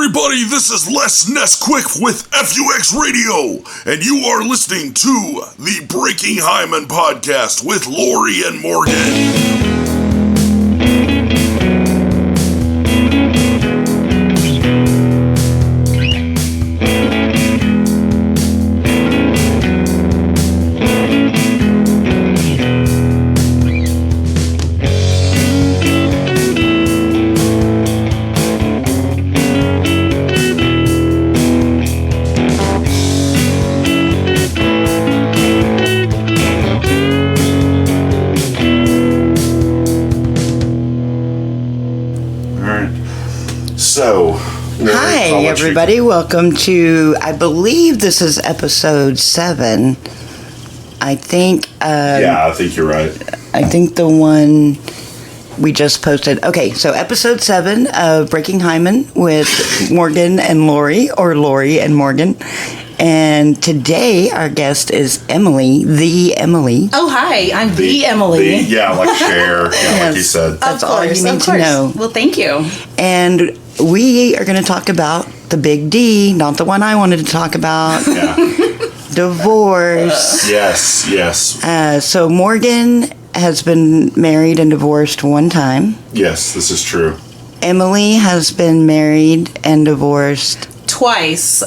everybody, this is Les Nesquick with FUX Radio, and you are listening to the Breaking Hyman podcast with Lori and Morgan. Hi, everybody. Welcome to, I believe this is episode 7. I think... I think you're right. I think the one we just posted. Okay, so episode 7 of Breaking Hyman with Morgan and Lori, or Lori and Morgan. And today our guest is Emily, the Emily. Oh, hi, I'm the Emily. Like Cher, yes. Like you said. That's all you need to know. Well, thank you. And we are going to talk about the big D, not the one I wanted to talk about. Yeah. Divorce. Yes. So Morgan has been married and divorced one time. Yes, this is true. Emily has been married and divorced twice.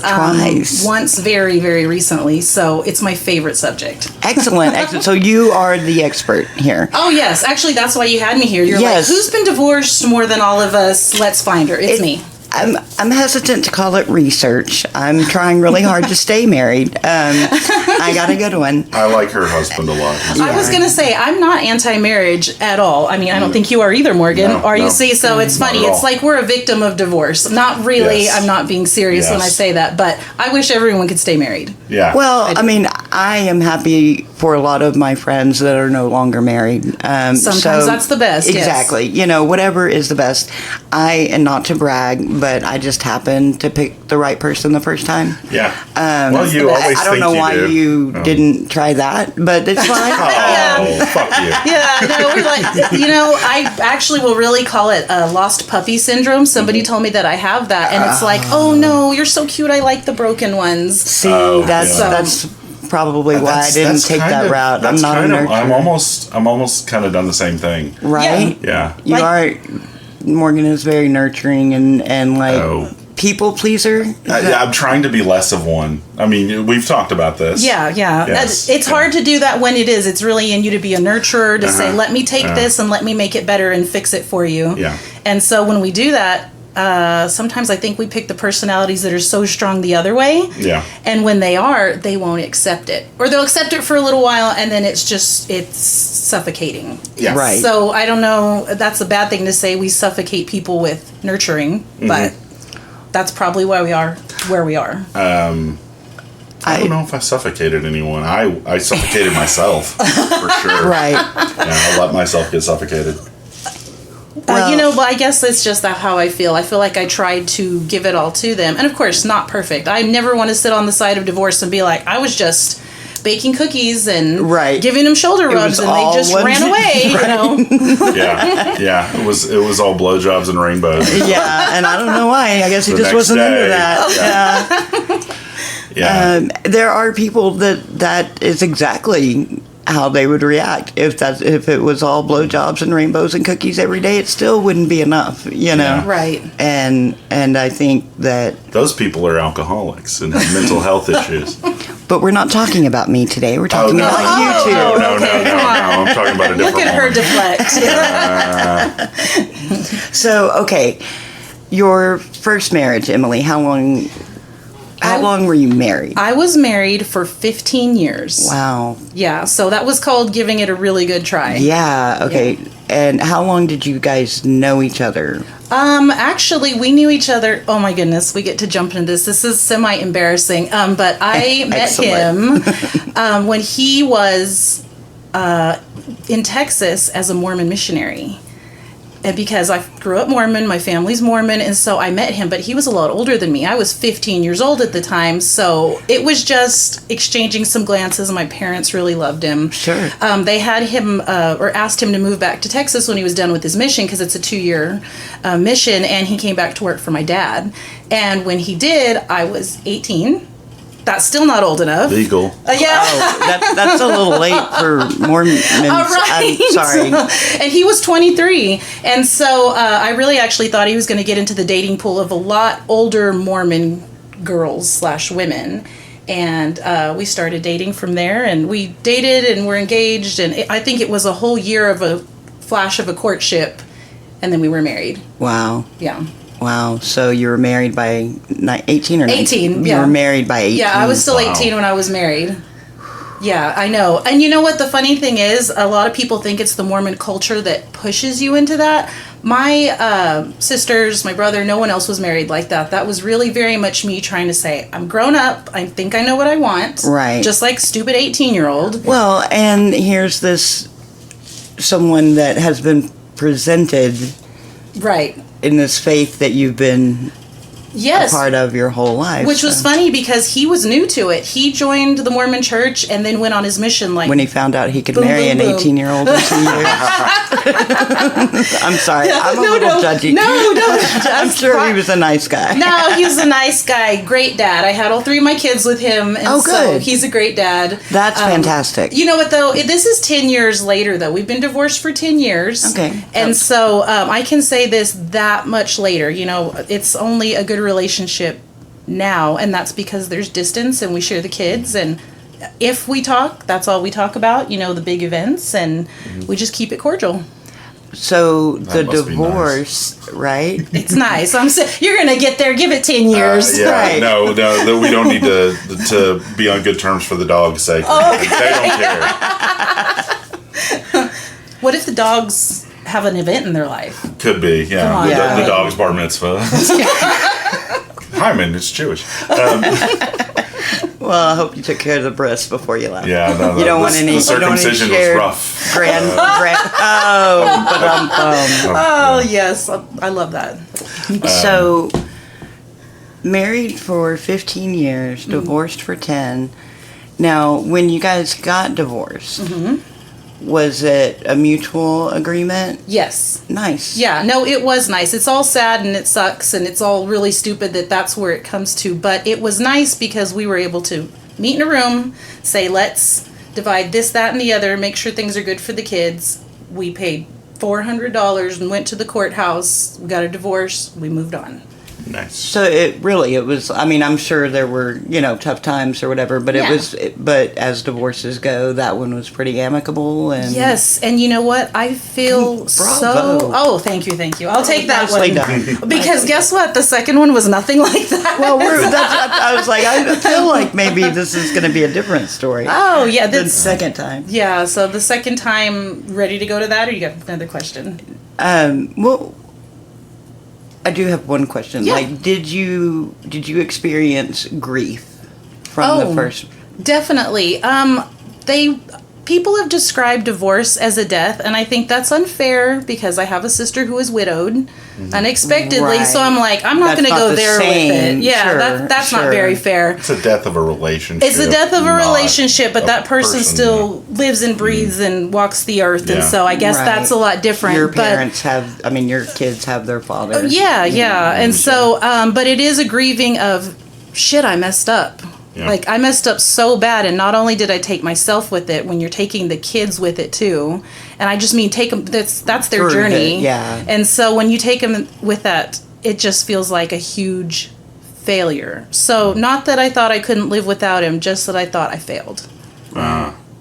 Once very, very recently. So it's my favorite subject. Excellent. So you are the expert here. Oh, yes. Actually, that's why you had me here. You're like, who's been divorced more than all of us? Let's find her. It's me. I'm hesitant to call it research. I'm trying really hard to stay married. I got a good one. I like her husband a lot. I was going to say, I'm not anti-marriage at all. I mean, I don't think you are either, Morgan. You see? So it's funny. It's like we're a victim of divorce. Not really. Yes. I'm not being serious when I say that. But I wish everyone could stay married. Yeah. Well, I mean, I am happy for a lot of my friends that are no longer married. Sometimes that's the best. Exactly. Yes. You know, whatever is the best. And not to brag, but I just happened to pick the right person the first time. Yeah. Well, you always I don't know why you didn't try that, but it's fine. Fuck you. Yeah, no, we're like, I actually will really call it a lost puppy syndrome. Somebody told me that I have that, and it's like, oh no, you're so cute. I like the broken ones. See, that's probably why I didn't take that route. I'm not a nurturer. I'm almost kind of done the same thing. Right? Yeah. You are. Morgan is very nurturing and like people pleaser. I'm trying to be less of one. I mean, we've talked about this. Yeah. Yes. It's hard to do that when it is. It's really in you to be a nurturer, to say, let me take this and let me make it better and fix it for you. Yeah. And so when we do that, sometimes I think we pick the personalities that are so strong the other way. Yeah. And when they won't accept it. Or they'll accept it for a little while and then it's suffocating. Yeah. Right. So I don't know, that's a bad thing to say, we suffocate people with nurturing, but that's probably why we are where we are. I don't know if I suffocated anyone. I suffocated myself, for sure. Right. Yeah, I let myself get suffocated. But I guess that's just how I feel. I feel like I tried to give it all to them. And of course, not perfect. I never want to sit on the side of divorce and be like, I was just baking cookies and giving them shoulder rubs and they just ran away, Yeah. It was all blowjobs and rainbows. Yeah, and I don't know why. I guess he just wasn't into that. Yeah. There are people that is exactly how they would react if it was all blowjobs and rainbows and cookies every day. It still wouldn't be enough, Right. And I think that those people are alcoholics and have mental health issues. But we're not talking about me today. We're talking about you two. No. I'm talking about a different Look at her deflect. So, okay, your first marriage, Emily. How long were you married? I was married for 15 years. Wow. Yeah, so that was called giving it a really good try. Yeah, okay. Yeah. And how long did you guys know each other? Actually, we knew each other. Oh my goodness, we get to jump into this. This is semi-embarrassing. But I met him when he was in Texas as a Mormon missionary. And because I grew up Mormon, my family's Mormon, and so I met him, but he was a lot older than me. I was 15 years old at the time, so it was just exchanging some glances. My parents really loved him. Sure. They had him, or asked him to move back to Texas when he was done with his mission, because it's a 2-year mission, and he came back to work for my dad. And when he did, I was 18. That's still not old enough. Legal. Yeah. Oh, that's a little late for Mormons. Right. I'm sorry. And he was 23. And so I really actually thought he was going to get into the dating pool of a lot older Mormon girls/women. And we started dating from there. And we dated and were engaged. And I think it was a whole year of a flash of a courtship. And then we were married. Wow. Yeah. Wow. So you were married by 18 or 18, You were married by 18. Yeah, I was still 18 when I was married. Yeah, I know. And you know what the funny thing is? A lot of people think it's the Mormon culture that pushes you into that. My sisters, my brother, no one else was married like that. That was really very much me trying to say, I'm grown up. I think I know what I want. Right. Just like stupid 18-year-old. Well, and here's this someone that has been presented Right. in this faith that you've been Yes. a part of your whole life. Which was funny because he was new to it. He joined the Mormon church and then went on his mission like when he found out he could boom, marry boom, an boom. 18-year-old in 2 years. I'm sorry. I'm a little judgy. No, I'm sure he was a nice guy. No, he's a nice guy. Great dad. I had all 3 of my kids with him. And Oh, so good. he's a great dad. That's fantastic. You know what, though? This is 10 years later, though. We've been divorced for 10 years. Okay. And so I can say this that much later. You know, it's only a good relationship now, and that's because there's distance and we share the kids, and if we talk, that's all we talk about, you know, the big events, and we just keep it cordial. So the must be divorce, right? It's nice. You're gonna get there. Give it 10 years. Yeah, Right. no, we don't need to be on good terms for the dog's sake. Okay. They don't care. What if the dogs have an event in their life? Could be, yeah. Come on, The, yeah. the dog's bar mitzvah. Hyman, it's Jewish. Well, I hope you took care of the breasts before you left. Yeah, no, You don't want any. The you don't want any circumcision was shared rough. Grand. Oh yes, I love that. So, married for 15 years, divorced for 10. Now, when you guys got divorced, was it a mutual agreement? Yes. Nice. Yeah, no, it was nice. It's all sad and it sucks and it's all really stupid that that's where it comes to. But it was nice because we were able to meet in a room, say, let's divide this, that, and the other, make sure things are good for the kids. We paid $400 and went to the courthouse. We got a divorce. We moved on. Nice. So it was, I mean, I'm sure there were, tough times or whatever, but Yeah. but as divorces go, that one was pretty amicable and. Yes, and you know what? I feel Bravo. Oh, thank you. I'll take that Nicely one. done. Because guess what? The second one was nothing like that. Well, I was like, I feel like maybe this is going to be a different story. Oh, yeah. The second time. Yeah, so the second time, ready to go to that, or you got another question? Well, I do have one question. Yeah. Like, did you experience grief from the first? Definitely. People have described divorce as a death, and I think that's unfair because I have a sister who is widowed unexpectedly. Right. So I'm like, I'm not That's going to not go the there same. with it. Yeah, Sure, that's sure. not very fair. It's a death of a relationship. It's the death of a not relationship, but a that person still lives and breathes and walks the earth, and Yeah. so I guess Right. that's a lot different. Your but parents your kids have their father. yeah, and so, but it is a grieving of shit. I messed up. Yeah. Like I messed up so bad, and not only did I take myself with it, when you're taking the kids with it too, and I just mean take them. That's their Through journey. yeah. And so when you take them with that, it just feels like a huge failure. So not that I thought I couldn't live without him, just that I thought I failed.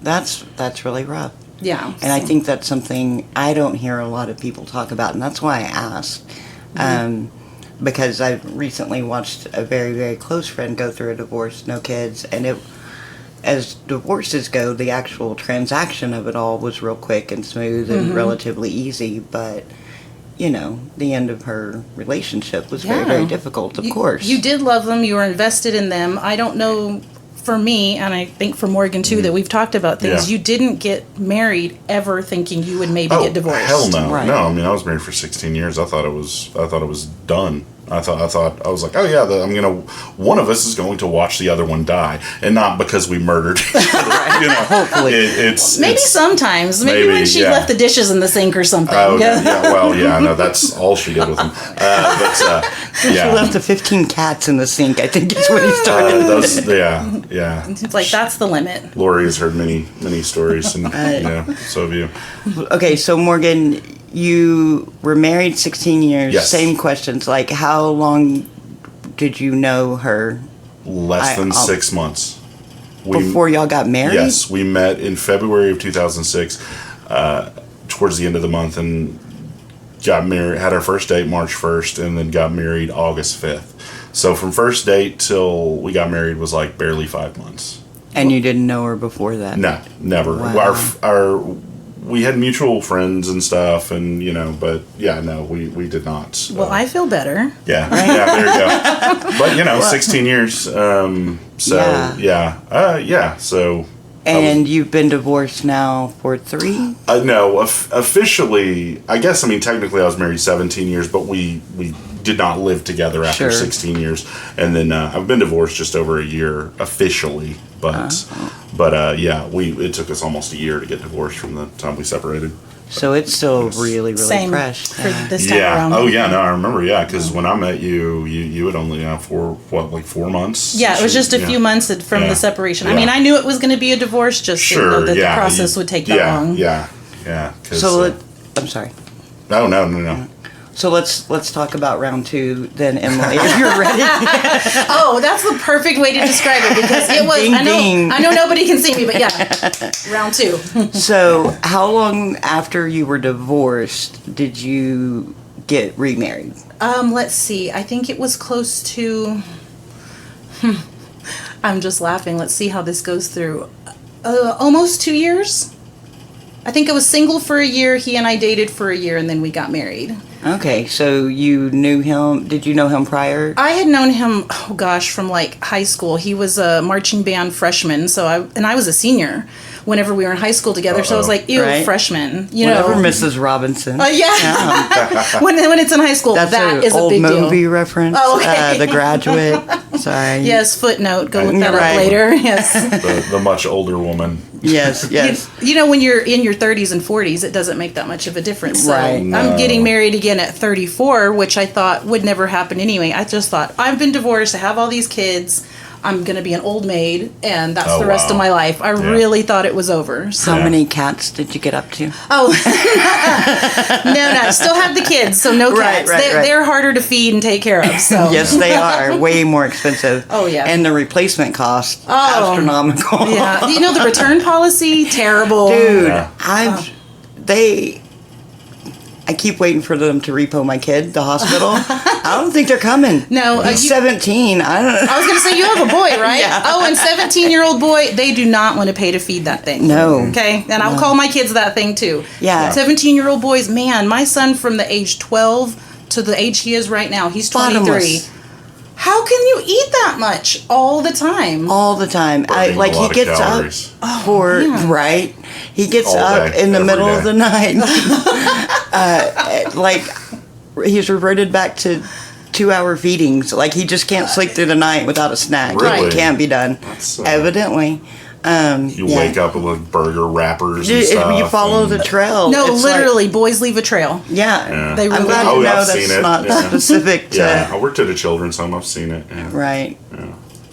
That's really rough. Yeah. And I think that's something I don't hear a lot of people talk about, and that's why I asked. Because I recently watched a very, very close friend go through a divorce, no kids, and as divorces go, the actual transaction of it all was real quick and smooth and relatively easy, but, the end of her relationship was very, Yeah. very difficult, of course. You did love them. You were invested in them. I don't know for me, and I think for Morgan too, that we've talked about things, you didn't get married ever thinking you would maybe get divorced. Hell no. Right. No, I mean, I was married for 16 years. I thought it was done. I was like, oh yeah, one of us is going to watch the other one die, and not because we murdered. Hopefully, maybe sometimes, maybe when she left the dishes in the sink or something. Oh, no, that's all she did with them. She left the 15 cats in the sink, I think is what he started. It's like, that's the limit. Lori has heard many stories, and so have you. Okay, so Morgan, you were married 16 years. Yes. Same questions. Like, how long did you know her? Less than 6 months. Before y'all got married? Yes, we met in February of 2006, towards the end of the month, and got married. Had our first date March 1st, and then got married August 5th. So from first date till we got married was like barely 5 months. And you didn't know her before that? No, never. Wow. We had mutual friends and stuff, and but we did not. Well, I feel better. Yeah, there you go. But 16 years. So. And you've been divorced now for 3? No, officially. I guess. I mean, technically, I was married 17 years, but we did not live together after 16 years, and then I've been divorced just over a year officially, but. It took us almost a year to get divorced from the time we separated. So it's still really, really Same fresh. for this time around. Oh, yeah. No, I remember. Yeah, because when I met you had only for 4 months. Yeah, it was just a few months from the separation. Yeah. I mean, I knew it was going to be a divorce. Just didn't know that the process would take that long. Yeah. So I'm sorry. No. So let's talk about round 2 then, Emily, if you're ready. Oh, that's the perfect way to describe it, because it was. Ding, ding. I know nobody can see me, but round 2. So how long after you were divorced did you get remarried? Let's see. I think it was close to. I'm just laughing. Let's see how this goes through. Almost 2 years. I think I was single for a year. He and I dated for a year, and then we got married. Okay, so you knew him. Did you know him prior? I had known him, from like high school. He was a marching band freshman, I was a senior whenever we were in high school together. So I was like, ew, right? Freshman, Whenever Mrs. Robinson. when it's in high school, that is a big deal. Old movie reference. Oh, okay. The Graduate. Sorry. Yes, footnote. Go look that up later. Yes. The much older woman. Yes. When you're in your 30s and 40s, it doesn't make that much of a difference. So right. I'm getting married again at 34, which I thought would never happen anyway. I just thought, I've been divorced, I have all these kids, I'm going to be an old maid, and that's the rest of my life. I really thought it was over. So. How many cats did you get up to? Oh, no, still have the kids, so no cats. They're harder to feed and take care of. So. Yes, they are. Way more expensive. Oh, yeah. And the replacement cost, astronomical. Yeah. The return policy, terrible. Dude, I keep waiting for them to repo my kid, the hospital. I don't think they're coming. No. He's 17. I don't know. I was going to say, you have a boy, right? Yeah. Oh, and 17-year-old boy, they do not want to pay to feed that thing. No. Okay? And I'll call my kids that thing, too. Yeah. 17-year-old boys, man, my son from the age 12 to the age he is right now, he's 23. Bottomless. How can you eat that much all the time? All the time. He gets up right. He gets all up day, in the middle day. of the night. He's reverted back to 2-hour feedings. Like, he just can't sleep through the night without a snack. Really? It can't be done. Evidently. You wake up with burger wrappers and stuff. You follow the trail. No, literally, boys leave a trail. Yeah. They really I'm glad you know that's not specific to... Yeah, I worked at a children's home. I've seen it. Yeah. Right.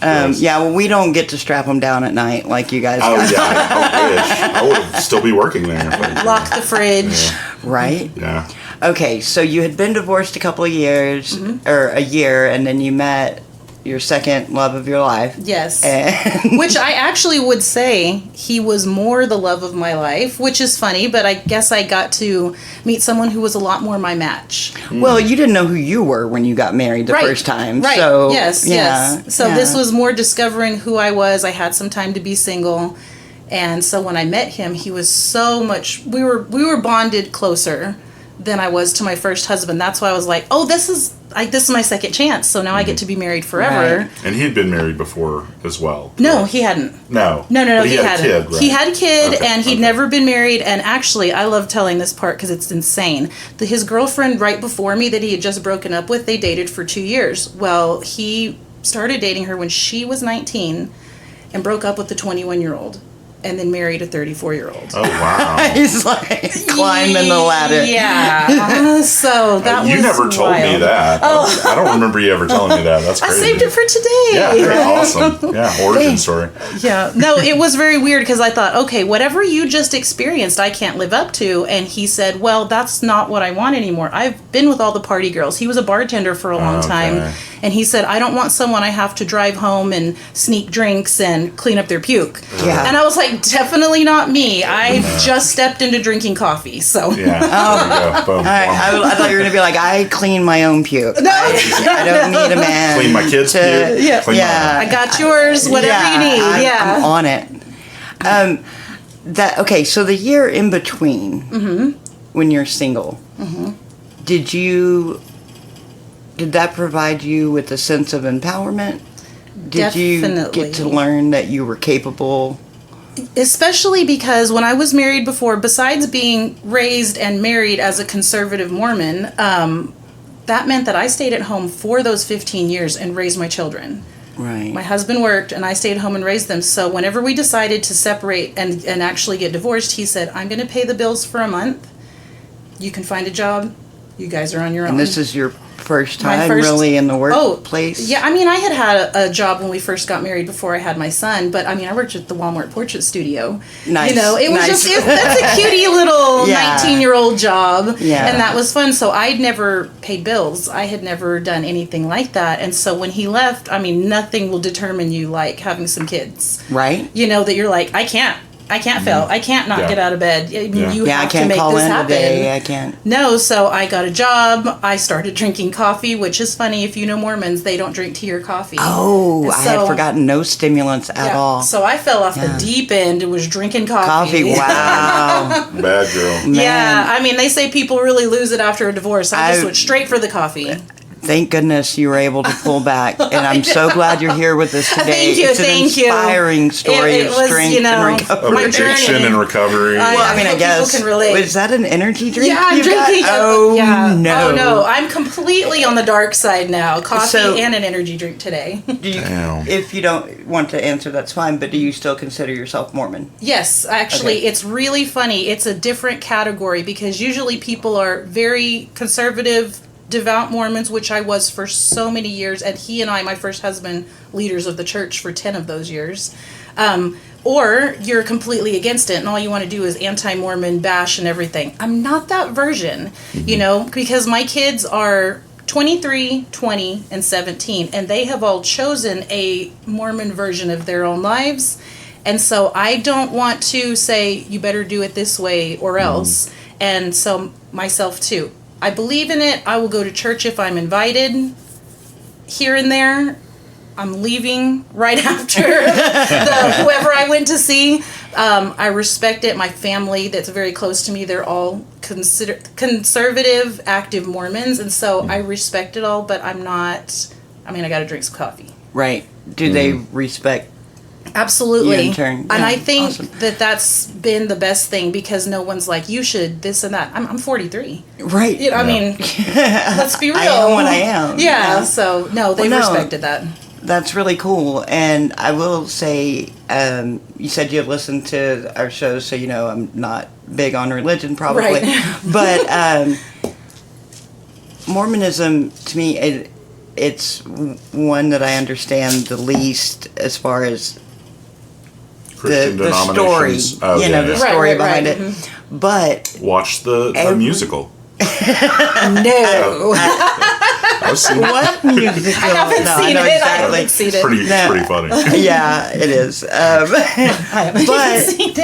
Yeah. Well, we don't get to strap them down at night like you guys. Oh, yeah. I wish. I would still be working there. Lock the fridge. Right? Yeah. Okay, so you had been divorced a couple of years, or a year, and then you met your second love of your life. Yes. And which I actually would say he was more the love of my life, which is funny, but I guess I got to meet someone who was a lot more my match. Well, you didn't know who you were when you got married the first time. Right. So, yes. So this was more discovering who I was. I had some time to be single. And so when I met him, he was so much, we were bonded closer than I was to my first husband. That's why I was like, oh, this is my second chance. So now I get to be married forever. Right. And he'd been married before as well. No, he hadn't. No. He hadn't. A kid, right? He had a kid, Okay, and he'd never been married. And actually, I love telling this part because it's insane. His girlfriend right before me that he had just broken up with, they dated for 2 years. Well, he started dating her when she was 19 and broke up with the 21-year-old. And then married a 34-year-old. Oh, wow. He's like climbing the ladder. Yeah. So that was You never told me that. Oh. I don't remember you ever telling me that. That's crazy. I saved it for today. Yeah, very awesome. Yeah, origin story. Yeah. No, it was very weird because I thought, okay, whatever you just experienced, I can't live up to. And he said, well, that's not what I want anymore. I've been with all the party girls. He was a bartender for a long time. And he said, I don't want someone I have to drive home and sneak drinks and clean up their puke. Yeah. And I was like, definitely not me. I just stepped into drinking coffee. So. Yeah. There you go. Boom. All right, I thought you were going to be like, I clean my own puke. No. I don't need a man. Clean my kids' puke. Yeah. Clean I got yours, whatever you need. I'm on it. Okay, so the year in between when you're single, did that provide you with a sense of empowerment? Did you get to learn that you were capable? Especially because when I was married before, besides being raised and married as a conservative Mormon, that meant that I stayed at home for those 15 years and raised my children. Right. My husband worked and I stayed home and raised them. So whenever we decided to separate and actually get divorced, he said, I'm going to pay the bills for a month. You can find a job. You guys are on your own. And this is your first time really in the workplace? Yeah, I mean, I had a job when we first got married before I had my son, but I mean, I worked at the Walmart portrait studio. Nice. You know, it was that's a cutie little 19-year-old job. Yeah. And that was fun. So I'd never paid bills. I had never done anything like that. And so when he left, I mean, nothing will determine you like having some kids. Right. You know, that you're like, I can't fail. I can't not get out of bed. I mean, you have to make this happen. Today. I can't. No, so I got a job. I started drinking coffee, which is funny. If you know Mormons, they don't drink tea or coffee. Oh, I had forgotten no stimulants at all. So I fell off the deep end and was drinking coffee. Wow. Bad girl. Man. Yeah, I mean, they say people really lose it after a divorce. I just went straight for the coffee. Thank goodness you were able to pull back, and I'm so glad you're here with us today. Thank you, it's an inspiring story of strength and recovery. Addiction and recovery. I guess. People can relate. Is that an energy drink? Yeah, I'm drinking. No. Oh no, I'm completely on the dark side now. Coffee and an energy drink today. If you don't want to answer, that's fine. But do you still consider yourself Mormon? Yes, actually, it's really funny. It's a different category because usually people are very conservative, devout Mormons, which I was for so many years, and he and I, my first husband, leaders of the church for 10 of those years. Or you're completely against it, and all you want to do is anti-Mormon bash and everything. I'm not that version, you know, because my kids are 23, 20, and 17, and they have all chosen a Mormon version of their own lives. And so I don't want to say, you better do it this way or else. And so myself too. I believe in it. I will go to church if I'm invited here and there. I'm leaving right after whoever I went to see. I respect it. My family that's very close to me, they're all conservative, active Mormons. And so I respect it all, but I'm not, I got to drink some coffee. Right. Do they respect? Absolutely. In turn. And I think that's been the best thing because no one's like, you should this and that. I'm 43. Right. You know, I mean, let's be real. I am what I am. Yeah. So, no, they respected that. That's really cool. And I will say, you said you listened to our shows, so you know I'm not big on religion, probably. Right. But Mormonism, to me, it's one that I understand the least as far as the story, the story behind it. Mm-hmm. But watch the musical. No. I've seen what musical? I haven't seen it. Exactly. I haven't seen it. It's pretty funny. Yeah, it is. I haven't even seen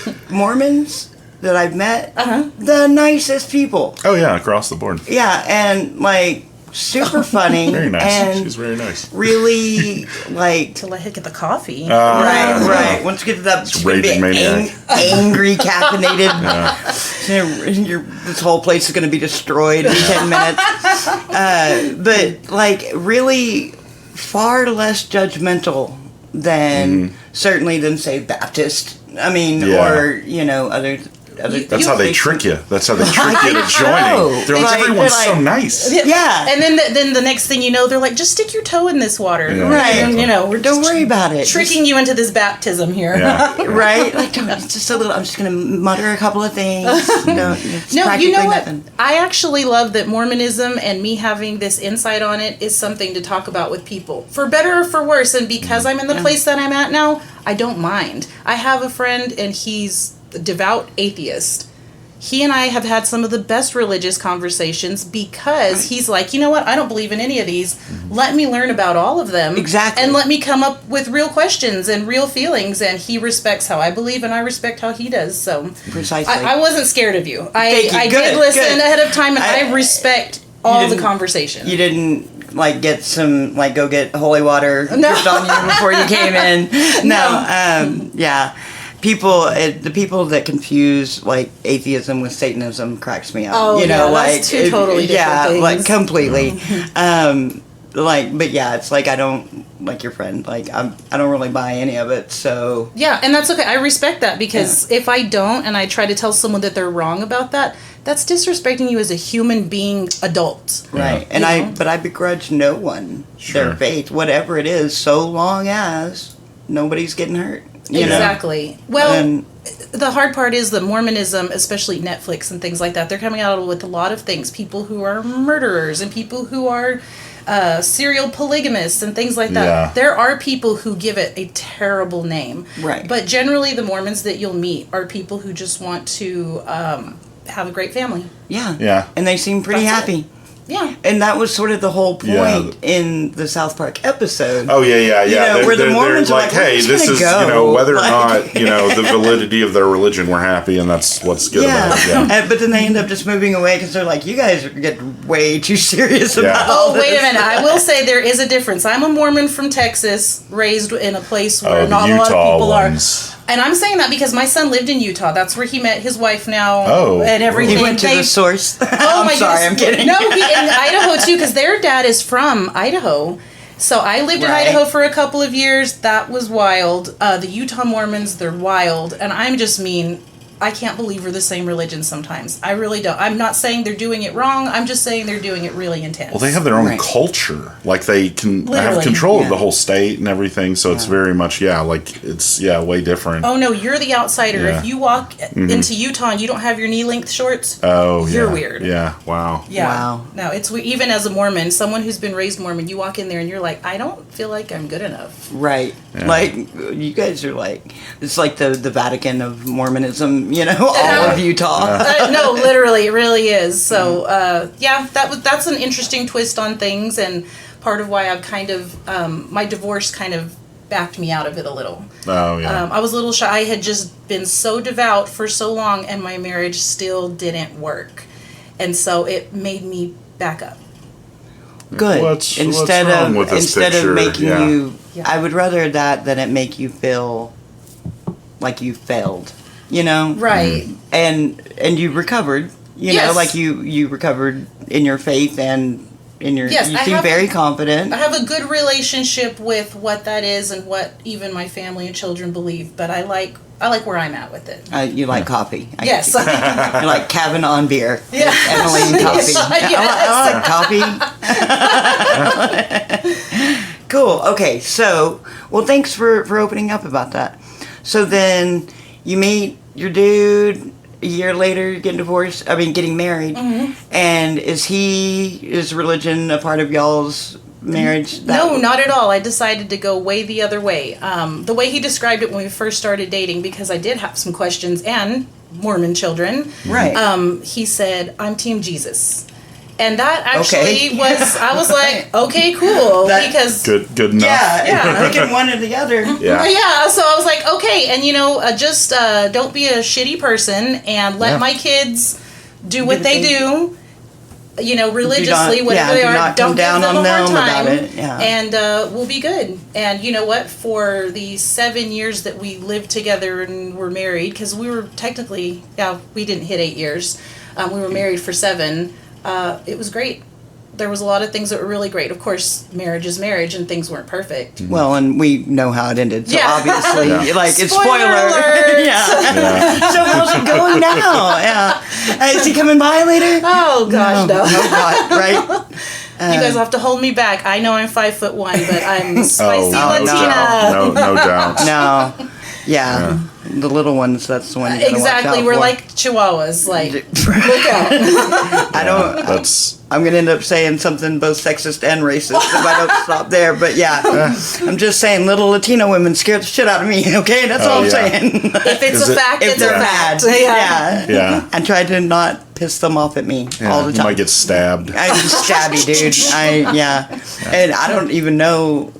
it. Mormons that I've met, the nicest people. Oh yeah, across the board. Yeah, and like super funny. Very nice. And she's very nice. Really, like... Till I hit the coffee. Right. Once you get to that raging maniac. Angry, caffeinated... this whole place is going to be destroyed in 10 minutes. But, like, really far less judgmental than, certainly than, say, Baptist. I mean, or, other... That's how they trick you. That's how they trick you to joining. They're like, everyone's so nice. Yeah. And then the next thing you know, they're like, just stick your toe in this water. Yeah. Right. And, we're don't worry about it. Tricking you into this baptism here. Yeah. Right? Like, it's just a little, I'm just going to mutter a couple of things. No, you know what? Nothing. I actually love that Mormonism and me having this insight on it is something to talk about with people. For better or for worse. And because I'm in the place that I'm at now, I don't mind. I have a friend and he's devout atheist. He and I have had some of the best religious conversations because he's like, you know what? I don't believe in any of these. Let me learn about all of them. Exactly. And let me come up with real questions and real feelings. And he respects how I believe and I respect how he does. So precisely. I wasn't scared of you. I Good, did listen good. ahead of time and I respect all the conversation. You didn't get some go get holy water dripped on you before you came in. No. Yeah. The people that confuse atheism with Satanism cracks me up. Oh, that's two totally different things. Like completely. But yeah, it's like I don't like your friend. Like I don't really buy any of it. So yeah, and that's okay. I respect that because if I don't and I try to tell someone that they're wrong about that, that's disrespecting you as a human being adult. Right. And I begrudge no one their faith, whatever it is, so long as nobody's getting hurt. Exactly. Well, the hard part is that Mormonism, especially Netflix and things like that, they're coming out with a lot of things. People who are murderers and people who are serial polygamists and things like that. Yeah. There are people who give it a terrible name. Right. But generally the Mormons that you'll meet are people who just want to have a great family. Yeah. Yeah. And they seem pretty happy. Yeah. And that was sort of the whole point in the South Park episode. Oh, yeah. Where the Mormons are like, hey, this is, whether or not, the validity of their religion, we're happy, and that's what's good about it. Yeah. But then they end up just moving away because they're like, you guys are getting way too serious about all this. Oh, wait a minute. I will say there is a difference. I'm a Mormon from Texas, raised in a place where not a lot of people are. And I'm saying that because my son lived in Utah. That's where he met his wife now. Oh. And everything. He went to the source. Oh, my sorry, I'm kidding. No, in Idaho, too, because their dad is from Idaho. So I lived in Idaho for a couple of years. That was wild. The Utah Mormons, they're wild. And I'm just mean. I can't believe we're the same religion sometimes. I really don't. I'm not saying they're doing it wrong. I'm just saying they're doing it really intense. Well, they have their own culture. Like, they can have control of the whole state and everything, so it's very much, it's way different. Oh, no, you're the outsider. Yeah. If you walk into Utah and you don't have your knee-length shorts, you're weird. Yeah, wow. Yeah. Wow. No, it's even as a Mormon, someone who's been raised Mormon, you walk in there and you're like, I don't feel like I'm good enough. Right. Yeah. Like, you guys are like, it's like the Vatican of Mormonism. All of Utah. No, literally, it really is. So, that's an interesting twist on things, and part of why I've kind of, my divorce kind of backed me out of it a little. Oh, yeah. I was a little shy. I had just been so devout for so long, and my marriage still didn't work. And so it made me back up. Good. Instead of making you, I would rather that than it make you feel like you failed. Right. And you recovered, like you recovered in your faith and in your, you seem very confident. I have a good relationship with what that is and what even my family and children believe, but I like where I'm at with it. You like coffee. Yes. You like Kavanaugh beer. Yeah. Emily and coffee. Yes. I like coffee. Cool. Okay. So, thanks for opening up about that. So then you meet your dude a year later, getting married. Mm-hmm. And is his religion a part of y'all's marriage? No, not at all. I decided to go way the other way. The way he described it when we first started dating, because I did have some questions and Mormon children. Right. He said, I'm Team Jesus. And that actually was, I was like, okay, cool. Because good enough. Yeah. Picking one or the other. Yeah. So I was like, okay. And, just don't be a shitty person and let my kids do what they do. religiously, whatever they are, don't give them a hard time, yeah. and we'll be good. And you know what? For the 7 years that we lived together and were married, because we were technically, we didn't hit 8 years. We were married for 7. It was great. There was a lot of things that were really great. Of course, marriage is marriage, and things weren't perfect. Well, and we know how it ended, so obviously, it's spoiler alert. So how's it going now? Yeah. Is he coming by later? Oh gosh, no. Oh God, right? You guys will have to hold me back. I know I'm 5'1", but I'm spicy Latina. No doubt. No. Yeah. The little ones, that's the one you gotta exactly. watch out We're for. like Chihuahuas. Like, look out. I'm gonna end up saying something both sexist and racist if I don't stop there. But I'm just saying, little Latino women scare the shit out of me. Okay, that's all I'm saying. If it's a fact, it's a fact. Yeah. I try to not piss them off at me all the time. You might get stabbed. I'm stabby, dude. And I don't even know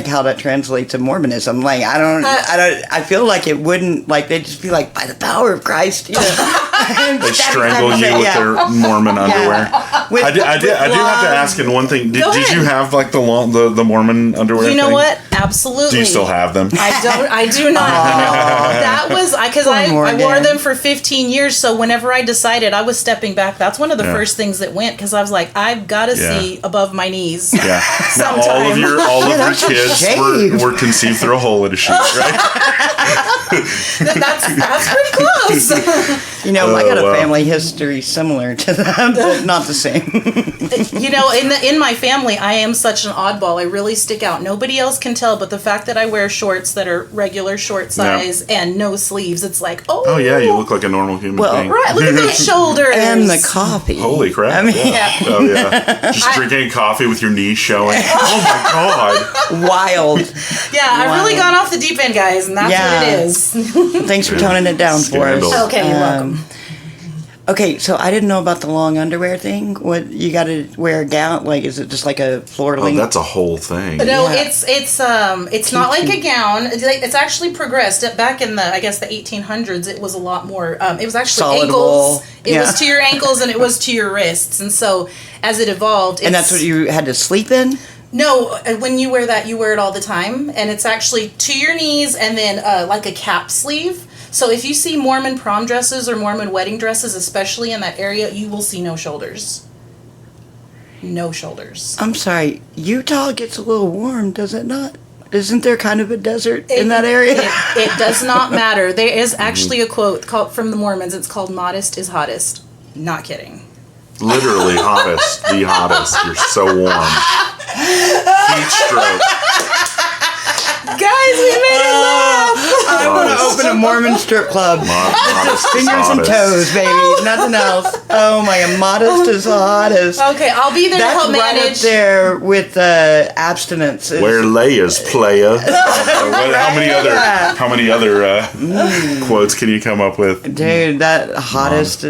how that translates to Mormonism. I feel like it wouldn't, they'd just be like, by the power of Christ, They strangle you with their Mormon underwear. I do have to ask in one thing. Did you have the Mormon underwear? You know what? Absolutely. Do you still have them? I do not. That was because I wore them for 15 years. So whenever I decided I was stepping back, that's one of the first things that went, because I was like, I've got to see above my knees. Yeah. Now all of your kids were conceived through a hole in a sheet, right? that's pretty close. I got a family history similar to them, but not the same. In my family, I am such an oddball. I really stick out. Nobody else can tell, but the fact that I wear shorts that are regular short size and no sleeves, it's like, oh yeah, you look like a normal human being. Right, look at those shoulders and the coffee. Holy crap! I mean, oh yeah, just drinking coffee with your knees showing. Oh my God, wild. Yeah, I've really gone off the deep end, guys, and that's what it is. Thanks for toning it down for us. Okay, you're welcome. Okay, so I didn't know about the long underwear thing. What, you got to wear a gown? Is it just like a floor length? Oh, that's a whole thing. No, it's not like a gown. It's actually progressed. Back in the 1800s, it was a lot more. It was actually ankles. It was to your ankles and it was to your wrists. And so as it evolved, and that's what you had to sleep in. No, when you wear that, you wear it all the time, and it's actually to your knees, and then like a cap sleeve. So if you see Mormon prom dresses or Mormon wedding dresses, especially in that area, you will see no shoulders. No shoulders. I'm sorry, Utah gets a little warm, does it not? Isn't there kind of a desert in that area? It does not matter. There is actually a quote from the Mormons. It's called "Modest is hottest." Not kidding. Literally hottest. The hottest. You're so warm. Heat stroke. Guys, we made it laugh. I want to open a Mormon strip club. Just fingers and toes, baby. Nothing else. Oh my God, modest is the hottest. Okay, I'll be there to help manage. That's right up there with abstinence. Wear layers, playa. How many other quotes can you come up with? Dude, that hottest.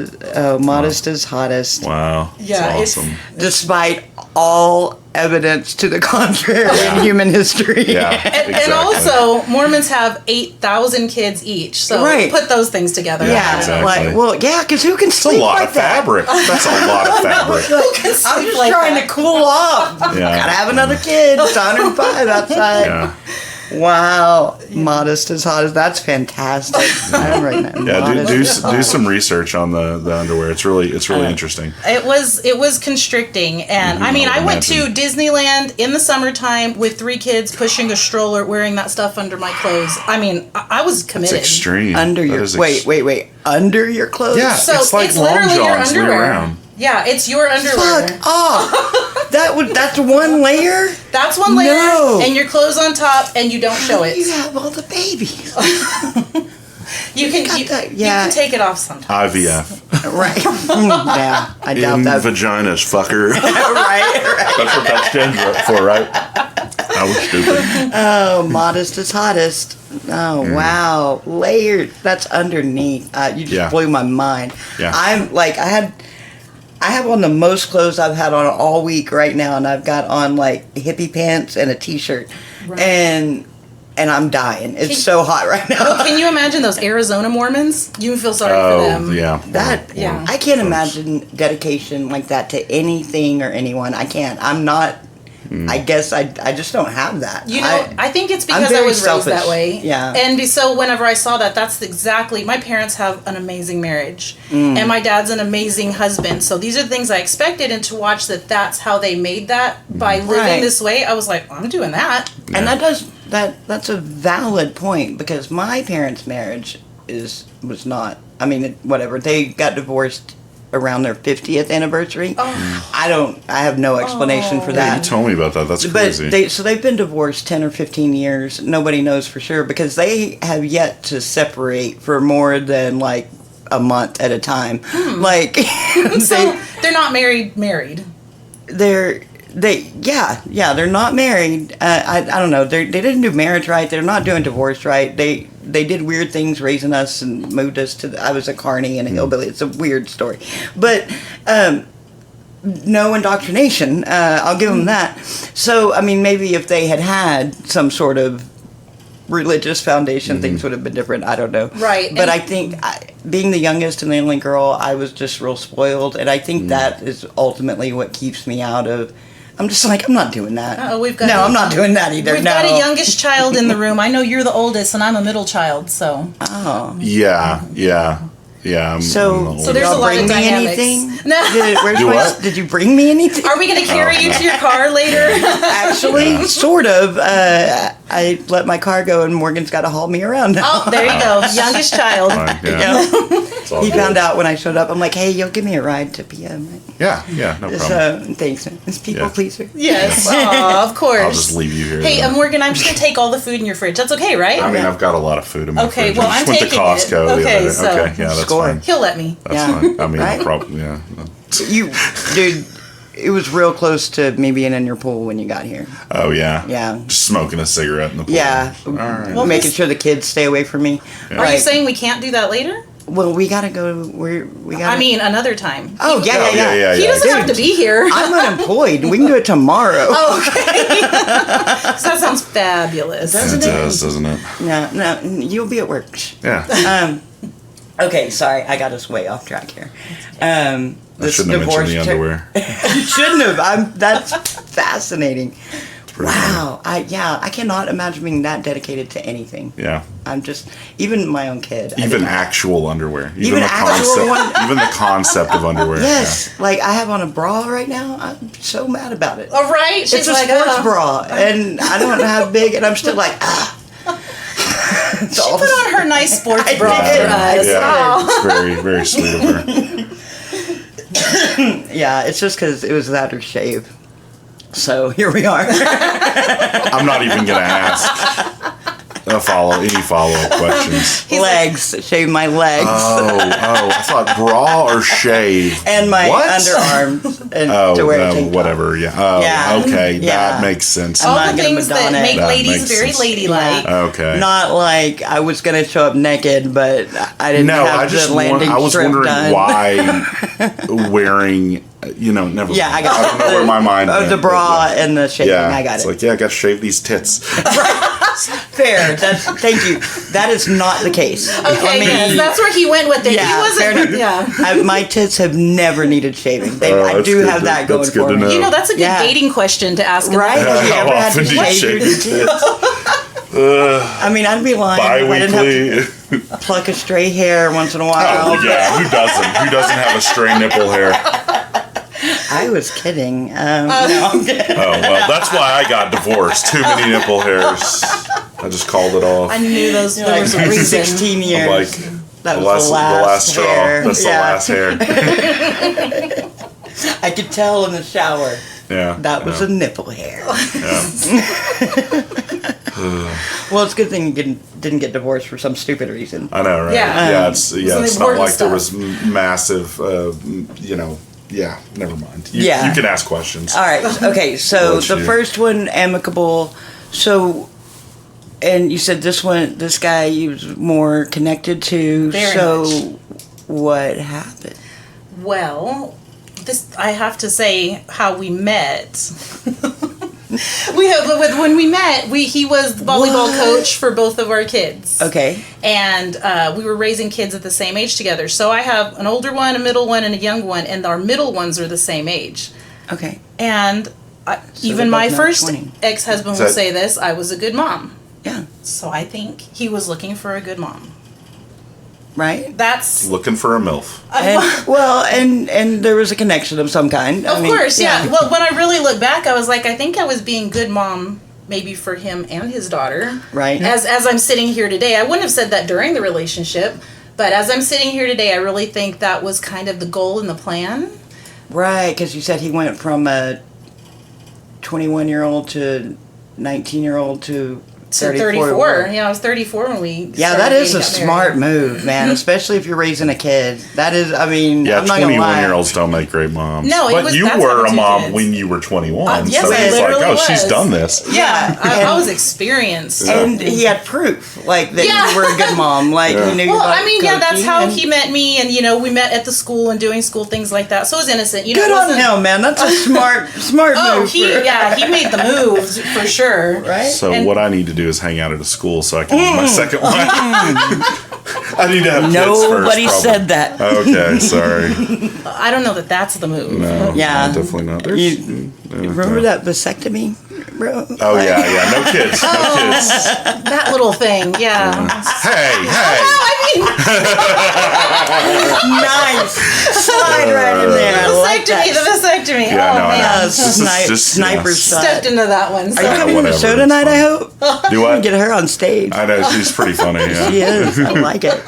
Modest is hottest. Wow. Yeah, it's awesome. Despite all evidence to the contrary in human history. Yeah, and also, Mormons have 8,000 kids each, so put those things together. Yeah, exactly. Because who can sleep like that? That's a lot of fabric. I'm just trying to cool off. Gotta have another kid. It's 105 outside. Yeah. Wow, modest is hottest. That's fantastic. I'm right now. Yeah, do some research on the underwear. It's really interesting. It was constricting, and I went to Disneyland in the summertime with 3 kids pushing a stroller, wearing that stuff under my clothes. I was committed. It's extreme. Under your wait, under your clothes? Yeah, so it's like long literally your johns underwear. around. Yeah, it's your underwear. Fuck off. That's one layer? That's one layer, no. And your clothes on top, and you don't show it. You have all the babies. You can take it off sometime. IVF. Right. Yeah, I doubt that. Vaginas, fucker. right. That's what that stands for, right? I was stupid. Oh, modest is hottest. Oh, wow. Layered. That's underneath. You just blew my mind. Yeah. I have on the most clothes I've had on all week right now, and I've got on hippie pants and a t-shirt. Right. And and I'm dying. It's so hot right now. Well, can you imagine those Arizona Mormons? You feel sorry for them. Yeah. I can't imagine dedication like that to anything or anyone. I can't. I'm not. I guess I just don't have that. You know, I think it's because I was raised that way. Yeah. And so whenever I saw that, that's exactly... My parents have an amazing marriage. And my dad's an amazing husband. So these are the things I expected. And to watch that's how they made that by living this way, I was like, I'm doing that. Yeah. And that's a valid point, because my parents' marriage was not... I mean, whatever. They got divorced around their 50th anniversary. I have no explanation for that. Yeah, you told me about that. That's crazy. But they've been divorced 10 or 15 years. Nobody knows for sure, because they have yet to separate for more than like a month at a time. Like so they're not married. They're not married. I don't know. They didn't do marriage right. They're not doing divorce right. They did weird things raising us and moved us to... I was a carny and a hillbilly. It's a weird story. But no indoctrination. I'll give them that. So, I mean, maybe if they had some sort of religious foundation, things would have been different. I don't know. Right. But I think being the youngest and the only girl, I was just real spoiled. And I think that is ultimately what keeps me out of... I'm just like, I'm not doing that. I'm not doing that either. We've got a youngest child in the room. I know you're the oldest, and I'm a middle child, so. Oh. Yeah. So there's a lot of dynamics. No. Did you bring me anything? Are we going to carry you to your car later? Actually, sort of. I let my car go, and Morgan's got to haul me around now. Oh, there you go. Youngest child. He found out when I showed up. I'm like, hey, you'll give me a ride to PM. Yeah, no problem. So, thanks. It's people pleaser. Yes, of course. I'll just leave you here. Hey, Morgan, I'm just going to take all the food in your fridge. That's okay, right? I mean, I've got a lot of food in my fridge. Okay, well, I I'm just went to taking Costco it. the other day. So okay, yeah, that's fine. He'll let me. That's fine. I mean, Right? no problem. Yeah. Dude, it was real close to me being in your pool when you got here. Oh, yeah? Yeah. Just smoking a cigarette in the pool. Yeah. All right. Well, making sure the kids stay away from me. Yeah. Are you saying we can't do that later? Well, we gotta go. We got. I mean, another time. Oh yeah. He doesn't have to be here. I'm unemployed. We can do it tomorrow. Okay. So that sounds fabulous. It does, doesn't it? No, you'll be at work. Yeah. Okay, sorry, I got us way off track here. I shouldn't have mentioned the underwear. You shouldn't have. That's fascinating. Wow. I cannot imagine being that dedicated to anything. Yeah. I'm just, even my own kid. Even actual underwear. Even actual one. Even the concept of underwear. Yes. Yeah. Like, I have on a bra right now. I'm so mad about it. Oh, right. It's a sports bra. And I don't have big, and I'm still like, She put on her nice sports bra for us. Yeah, it's very, very sweet of her. Yeah, it's just because it was that or shave. So here we are. I'm not even going to ask any follow-up questions. Legs. Shave my legs. I thought bra or shave. And my underarms. And to wear a tank top. Whatever, yeah. Okay, that makes sense. All the things that make ladies very ladylike. Yeah. Okay. Not like I was going to show up naked, but I didn't have the landing strip done. Wondering why wearing... never mind. Yeah, I got I don't know where my mind went. the bra and the shaving. I got it's it. Like, I got to shave these tits. Fair. Thank you. That is not the case. Okay, yes, that's where he went with it. Yeah, he wasn't. Yeah. My tits have never needed shaving. I do have that going for me. You know, that's a good dating question to ask. Right? Have you ever had to shave your tits? I mean, I'd be lying if I didn't have to pluck a stray hair once in a while. Oh, yeah. Who doesn't? Who doesn't have a stray nipple hair? I was kidding. No. Oh, well, that's why I got divorced. Too many nipple hairs. I just called it off. I knew there was a reason. 16 years. I'm like, that was the last straw. hair. That's the last hair. I could tell in the shower. Yeah. That was a nipple hair. Yeah. Well, it's a good thing you didn't get divorced for some stupid reason. I know, right? Yeah. It's not like there was massive, Yeah, never mind. You can ask questions. All right. Okay. So the first one, amicable. So, and you said this guy you was more connected to. Very much. What happened? Well, I have to say how we met. We have but when we met, he was the volleyball coach for both of our kids. Okay. And we were raising kids at the same age together. So I have an older one, a middle one, and a young one, and our middle ones are the same age. Okay. And even my first ex-husband will say this, I was a good mom. Yeah. So I think he was looking for a good mom. Right? That's... Looking for a MILF. And there was a connection of some kind. Of course, yeah. Well, when I really look back, I was like, I think I was being good mom maybe for him and his daughter. Right. As I'm sitting here today, I wouldn't have said that during the relationship, but as I'm sitting here today, I really think that was kind of the goal and the plan. Right, because you said he went from a 21-year-old to 19-year-old to 34. Yeah, I was 34 when we that is a smart move, man, especially if you're raising a kid. That is, I mean, yeah, I'm not gonna lie. 21-year-olds don't make great moms. No, but you were a mom when you were 21. Yes, so I it's literally like, was. she's done this. Yeah, I was experienced. And he had proof, like, that you were a good mom. Like, he knew well, I mean, that's how and he met me, and, we met at the school and doing school things like that. So it was innocent. Good on him, man. That's a smart move. He made the moves, for sure. Right? So what I need to do is hang out at a school so I can get my second one. I need to have kids first. Nobody said that. Okay, sorry. I don't know that that's the move. No, Yeah. definitely not. You remember that vasectomy, bro? Oh, yeah. No kids. No kids. That little thing, yeah. Hey. Nice. Slide right in there. I like The vasectomy. Yeah, oh, no, I man. know. Sniper shot. Stepped into that one. So. Are you coming to the whatever, show it's tonight, fine. I hope? Do what? Get her on stage. I know, she's pretty funny, yeah. She is. I like it.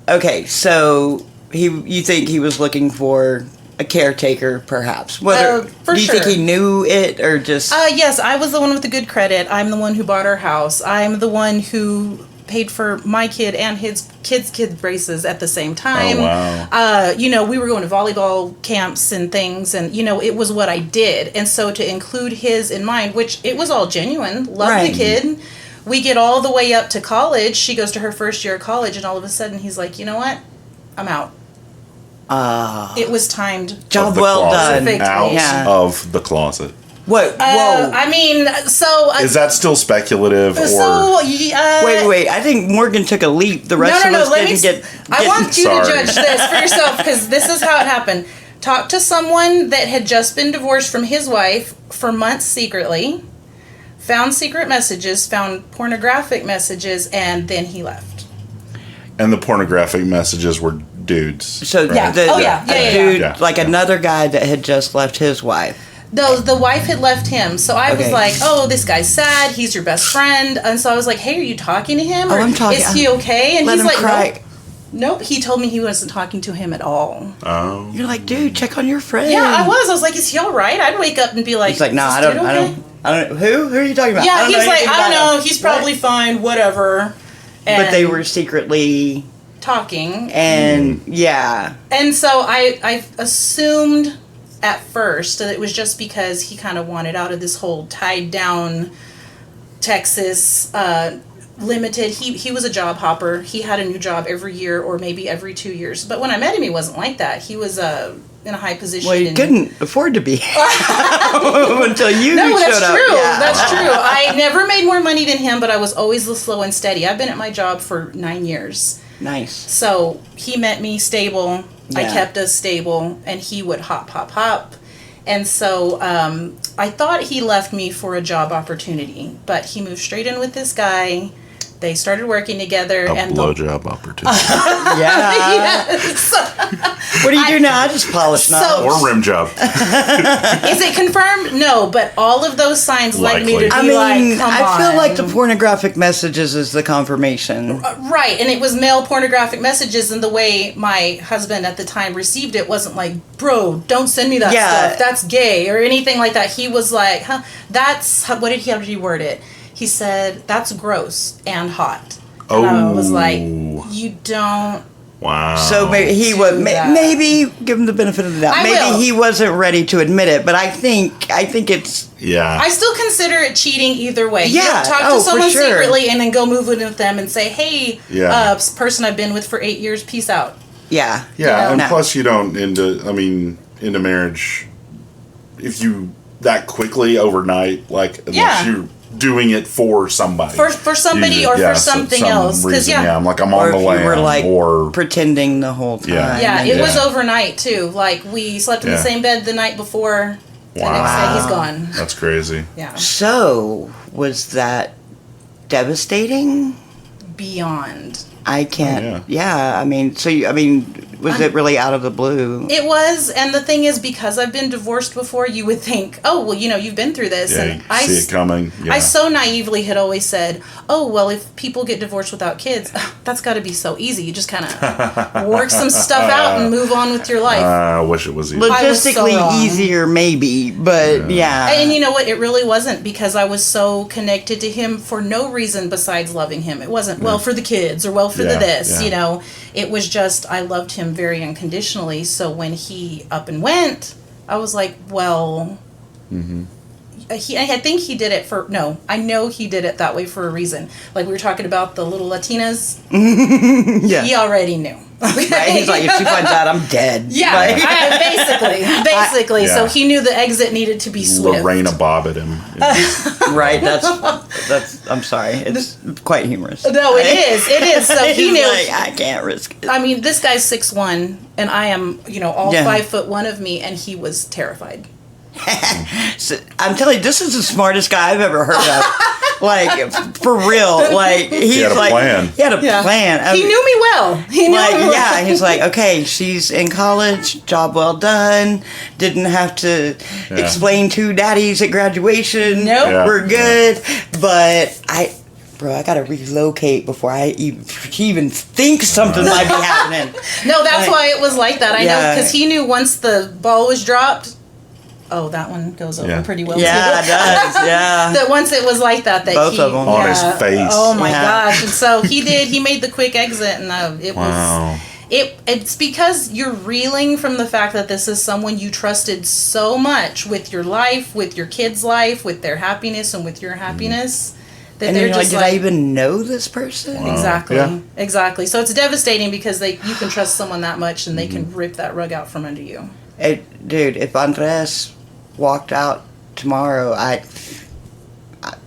Okay, so you think he was looking for a caretaker, perhaps? For do you think he knew it, or just... Yes, I was the one with the good credit. I'm the one who bought our house. I'm the one who paid for my kid and his kid's braces at the same time. Oh, wow. We were going to volleyball camps and things, and, it was what I did. And so to include his in mind, which it was all genuine, loved the kid. We get all the way up to college. She goes to her first year of college, and all of a sudden he's like, you know what? I'm out. It was timed. Job well done. Out of the closet. What? Whoa. I mean, so... Is that still speculative, or... Wait. I think Morgan took a leap. The rest of us didn't get... I want you to judge this for yourself, because this is how it happened. Talk to someone that had just been divorced from his wife for months secretly, found secret messages, found pornographic messages, and then he left. And the pornographic messages were dudes. So, right? dude, like another guy that had just left his wife. The wife had left him, so I was like, oh, this guy's sad, he's your best friend. And so I was like, hey, are you talking to him? Oh, I'm talking. Is he okay? And Let he's him like, cry. Nope. He told me he wasn't talking to him at all. Oh. You're like, dude, check on your friend. Yeah, I was like, is he all right? I'd wake up and be like, he's like, no, I don't. Who are you talking about? Yeah, he's like, I don't know. He's probably fine, whatever. And but they were secretly talking. And And so I assumed at first that it was just because he kind of wanted out of this whole tied down Texas limited. He was a job hopper. He had a new job every year or maybe every 2 years. But when I met him, he wasn't like that. He was in a high position. Well, he couldn't afford to be until you No, showed that's up. true. Yeah. That's true. I never made more money than him, but I was always the slow and steady. I've been at my job for 9 years. Nice. So he met me stable. Yeah. I kept us stable, and he would hop. And so I thought he left me for a job opportunity, but he moved straight in with this guy. They started working together. A blowjob opportunity. Yeah. Yes. What do you do now? I just polish knobs. Or rim job. Is it confirmed? No, but all of those signs led me to be I come on. feel like the pornographic messages is the confirmation. Right, and it was male pornographic messages, and the way my husband at the time received it wasn't like, bro, don't send me that stuff. That's gay, or anything like that. He was like, huh, how did he word it? He said, that's gross and hot. And I was like, you don't... Wow. So maybe he was, maybe give him the benefit of the doubt. Maybe he wasn't ready to admit it, but I think it's... Yeah. I still consider it cheating either way. Yeah. You don't talk to someone for sure. secretly and then go move in with them and say, hey, person I've been with for 8 years, peace out. Yeah. Yeah, and plus you don't into marriage, if you that quickly overnight, like unless you're doing it for somebody, for somebody or for something else. Because I'm like I'm on the lam, were like or pretending the whole time. Yeah, it was overnight too. Like we slept in the same bed the night before. The next day he's gone. That's crazy. Yeah. So was that devastating? Beyond. I can't. Yeah, I mean, was it really out of the blue? It was, and the thing is, because I've been divorced before, you would think, oh, well, you've been through this. Yeah, and you see it coming. Yeah. I so naively had always said, oh, well, if people get divorced without kids, that's got to be so easy. You just kind of work some stuff out and move on with your life. I wish it was easy. Logistically easier, maybe, but yeah. And you know what? It really wasn't, because I was so connected to him for no reason besides loving him. It wasn't, well, for the kids or well for the this, It was just, I loved him very unconditionally. So when he up and went, I was like, well, I think he did it I know he did it that way for a reason. Like we were talking about the little Latinas. He already knew. Right? He's like, if she finds out, I'm dead. Yeah, basically. So he knew the exit needed to be swift. Lorena bobbied him. Right. That's. I'm sorry. It's quite humorous. No, it is. It is. So he knew. Like, I can't risk it. I mean, this guy's 6'1", and I am, all 5'1" of me, and he was terrified. So, I'm telling you, this is the smartest guy I've ever heard of. Like, for real. Like, he had a plan. He had a plan. He knew me well. He knew me well. Yeah, he's like, okay, she's in college, job well done, didn't have to explain to daddies at graduation. Nope. Yeah. We're good. But I gotta relocate before I even think something might be happening. No, that's why it was like that. I know, because he knew once the ball was dropped. Oh, that one goes over pretty well. Yeah, it does. Yeah. That once it was like that both of them on his face. Oh my gosh! And so he did. He made the quick exit, and it was. It's because you're reeling from the fact that this is someone you trusted so much with your life, with your kids' life, with their happiness, and with your happiness. That and they're you're just like, did I even know this person? Wow. Exactly. So it's devastating because you can trust someone that much, and they can rip that rug out from under you. Dude, if Andres walked out tomorrow,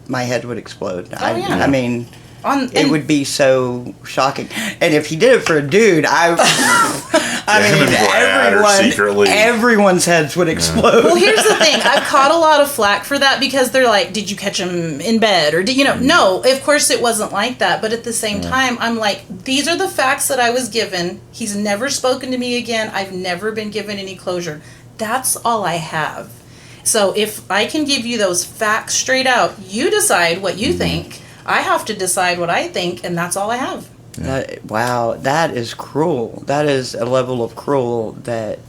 my head would explode. I mean, it would be so shocking. And if he did it for a dude, everyone's heads would explode. Well, here's the thing. I've caught a lot of flack for that because they're like, did you catch him in bed? Or no, of course it wasn't like that. But at the same time, I'm like, these are the facts that I was given. He's never spoken to me again. I've never been given any closure. That's all I have. So if I can give you those facts straight out, you decide what you think. I have to decide what I think, and that's all I have. Wow, that is cruel. That is a level of cruel that...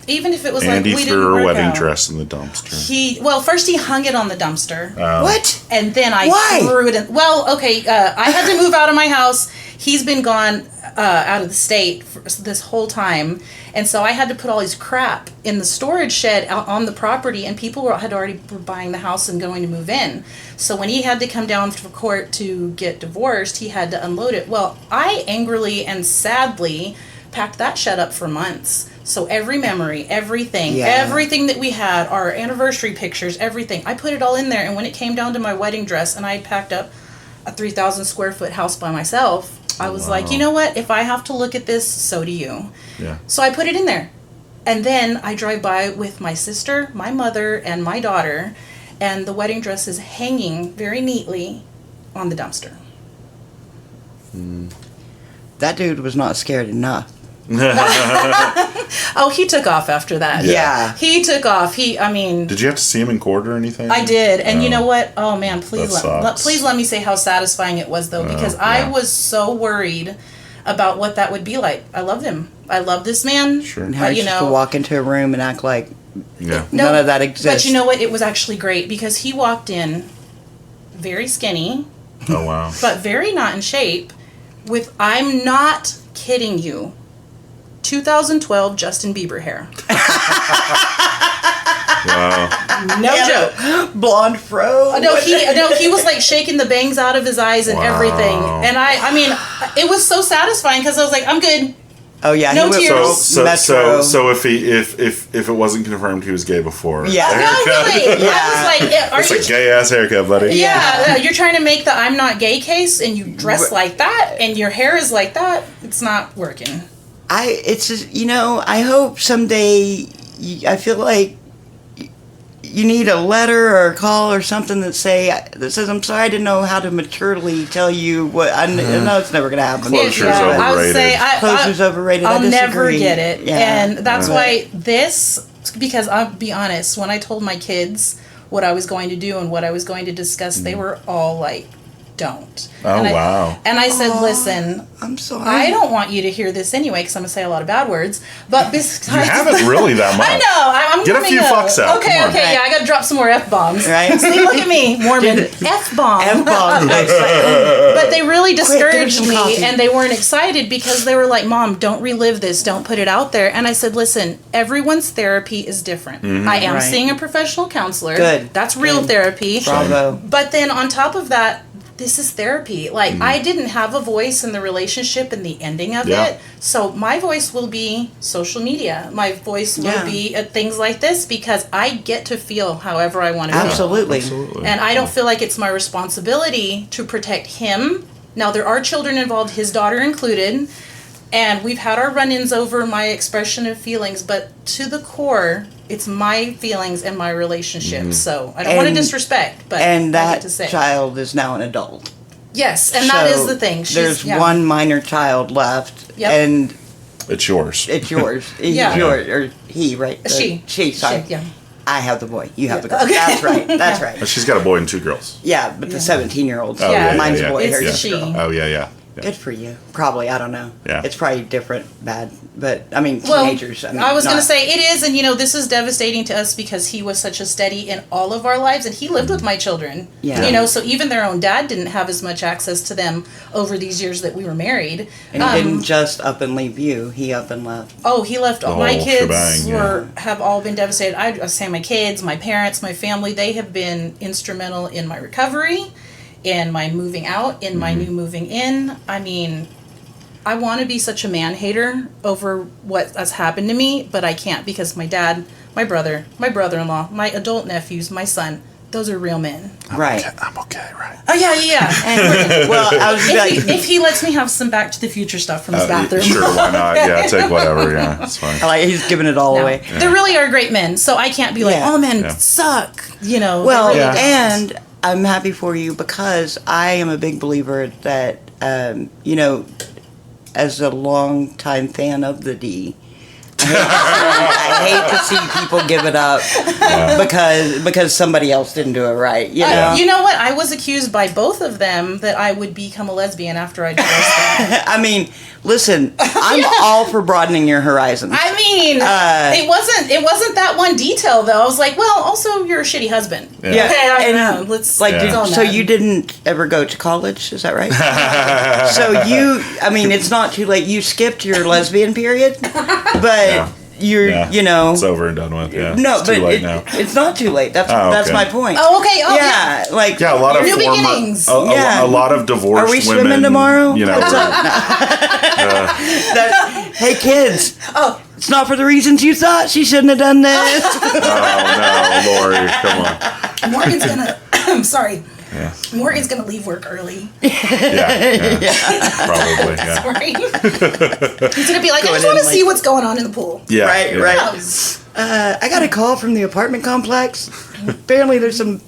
Even if it was Andy like we threw her didn't wedding out. Dress in the dumpster. First he hung it on the dumpster. What? And then I threw it in. Well, okay, I had to move out of my house. He's been gone out of the state for this whole time. And so I had to put all his crap in the storage shed out on the property, and people had already were buying the house and going to move in. So when he had to come down to court to get divorced, he had to unload it. Well, I angrily and sadly packed that shed up for months. So every memory, everything that we had, our anniversary pictures, everything, I put it all in there. And when it came down to my wedding dress and I had packed up a 3,000 square foot house by myself, I was like, you know what? If I have to look at this, so do you. Yeah. So I put it in there. And then I drive by with my sister, my mother, and my daughter, and the wedding dress is hanging very neatly on the dumpster. That dude was not scared enough. Oh, he took off after that. Yeah. He took off. Did you have to see him in court or anything? I did. And you know what? Oh, man, please let me say how satisfying it was, though, because I was so worried about what that would be like. I loved him. I love this man. Sure. And how you just to walk into a room and act like none of that exists. But you know what? It was actually great because he walked in very skinny. Oh, wow. But very not in shape with, I'm not kidding you, 2012 Justin Bieber hair. Wow. No joke. Blonde fro. No, he was like shaking the bangs out of his eyes and everything. And I mean, it was so satisfying because I was like, I'm good. Oh yeah, no tears. So if it wasn't confirmed he was gay before, yeah, really? Yeah. I was like, it's a gay ass haircut, buddy. Yeah, you're trying to make the I'm not gay case, and you dress like that, and your hair is like that. It's not working. I hope someday. I feel like you need a letter or a call or something that says, I'm sorry, I didn't know how to maturely tell you what. I know it's never going to happen. Closure's overrated. I would say Closure's overrated. I'll never get it. Yeah. And that's why because I'll be honest, when I told my kids what I was going to do and what I was going to discuss, they were all like, don't. Oh, wow. And I said, listen, I'm sorry. I don't want you to hear this anyway because I'm going to say a lot of bad words. But besides, you haven't really that much. I know. I'm get a few fucks out. Okay, yeah. I got to drop some more F-bombs. Right? See, look at me, Mormon. F-bomb. F-bomb. But they really discouraged me, coffee. and they weren't excited because they were like, Mom, don't relive this. Don't put it out there. And I said, listen, everyone's therapy is different. Mm-hmm. I am seeing a professional counselor. Good. That's real therapy. Bravo. But then on top of that, this is therapy. Like, I didn't have a voice in the relationship and the ending of it. So my voice will be social media. My voice will be at things like this because I get to feel however I want to feel. Absolutely. And I don't feel like it's my responsibility to protect him. Now, there are children involved, his daughter included. And we've had our run-ins over my expression of feelings. But to the core, it's my feelings and my relationship. So I don't want to disrespect, but and I that get to say. child is now an adult. Yes, and that is the thing. There's one minor child left, and it's yours. It's yours. He's Yeah. yours, or he, right? She. Sorry. Yeah. I have the boy. You have the girl. Okay. That's right. That's right. She's got a boy and 2 girls. Yeah, but the 17-year-old. Oh, yeah, mine's a boy. It's Hers the is a she. girl. Oh, yeah. Good for you. Probably, I don't know. Yeah. It's probably different, bad, but I mean, teenagers. I was going to say it is, and this is devastating to us because he was such a steady in all of our lives, and he lived with my children. Yeah. So even their own dad didn't have as much access to them over these years that we were married. And he didn't just up and leave you; he up and left. Oh, he left. My whole kids shebang, have all been devastated. I say my kids, my parents, my family. They have been instrumental in my recovery, in my moving out, in my new moving in. I mean, I want to be such a man hater over what has happened to me, but I can't because my dad, my brother, my brother-in-law, my adult nephews, my son, those are real men. Right. I'm okay, right? Oh, yeah. And well, I was if he lets me have some Back to the Future stuff from his bathroom. Sure, why not? Yeah, take whatever. Yeah, it's fine. he's giving it all away. They really are great men, so I can't be like, all men suck. Well, really don't. and I'm happy for you because I am a big believer that, as a long-time fan of the D, I hate to see people give it up because somebody else didn't do it right. You know what? I was accused by both of them that I would become a lesbian after I divorced them. I mean, listen, I'm all for broadening your horizons. I mean, it wasn't that one detail though. I was like, well, also you're a shitty husband. Yeah, okay, I know. Let's so you didn't ever go to college, is that right? So it's not too late. You skipped your lesbian period, but. It's over and done with. Yeah, no, it's too late now. It's not too late. That's my point. Oh, okay. Oh, yeah. A lot of new beginnings. A lot of divorced women. Are we swimming tomorrow? Hey kids. Oh, it's not for the reasons you thought. She shouldn't have done this. Oh no, Lori, come on. Morgan's gonna. I'm sorry. Yeah. Morgan's gonna leave work early. Yeah. Probably. Yeah. Sorry. He's gonna be like, I just want to see what's going on in the pool. Yeah. Right. I got a call from the apartment complex. Apparently, there's some